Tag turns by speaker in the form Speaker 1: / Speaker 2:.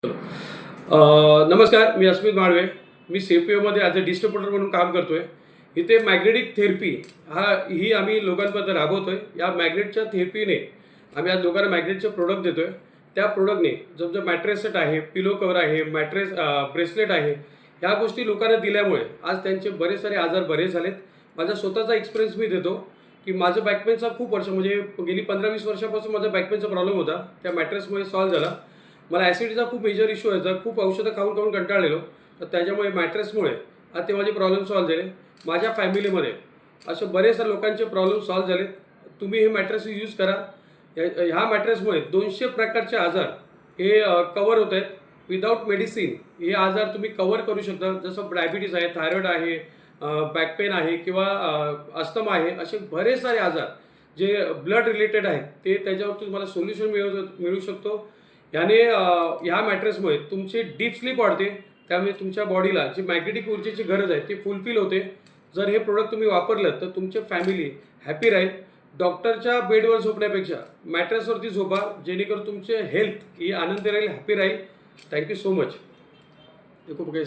Speaker 1: नमस्कार, मी अस्मित माळवे. मी CPOमध्ये as a distributor म्हणून काम करतोय. इथे मॅग्नेटिक थेरपी ही आम्ही लोकांपर्यंत राबवतोय. या मॅग्नेटच्या थेरपीने आम्ही आज लोकांना मॅग्नेटचे प्रोडक्ट देतोय. त्या प्रोडक्टने जो मॅट्रेस सेट आहे, पिलो कव्हर आहे, ब्रेसलेट आहे, ह्या गोष्टी लोकांना दिल्यामुळे आज त्यांचे बरेच सारे आजार बरे झालेत. माझा स्वतःचा एक्सपिरियन्स मी देतो की माझं बॅक पेनचा खूप वर्ष म्हणजे गेली 15-20 वर्षापासून माझा बॅक पेनचा प्रॉब्लेम होता. त्या मॅट्रेसमुळे सॉल्व्ह झाला. मला ॲसिडिटीचा खूप मेजर इश्यू व्हायचा. खूप औषधं खाऊन खाऊन कंटाळलेलो. तर त्याच्यामुळे मॅट्रेसमुळे आता ते माझे प्रॉब्लेम सॉल्व्ह झाले. माझ्या फॅमिलीमध्ये असे बरेचसे लोकांचे प्रॉब्लेम सॉल्व्ह झाले. तुम्ही हे मॅट्रेस यूज करा. ह्या मॅट्रेसमुळे 200 प्रकारचे आजार हे कव्हर होत आहेत. विदाऊट मेडिसिन हे आजार तुम्ही कव्हर करू शकता. जसं डायबिटीज आहे, थायरॉईड आहे, बॅक पेन आहे किंवा अस्थमा आहे. असे बरेच सारे आजार जे ब्लड रिलेटेड आहेत ते त्याच्यावर तुम्हाला सोल्युशन मिळू शकतो. ह्या मॅट्रेसमुळे तुमची डीप स्लीप वाढते. त्यामुळे तुमच्या बॉडीला जी मॅग्नेटिक ऊर्जेची गरज आहे ती फुलफिल होते. जर हे प्रोडक्ट तुम्ही वापरलं तर तुमची फॅमिली हॅपी राहील. डॉक्टरच्या बेडवर झोपण्यापेक्षा मॅट्रेसवरती झोपा, जेणेकरून तुमचे हेल्थ ही आनंदी राहील, हॅपी राहील. Thank you so much.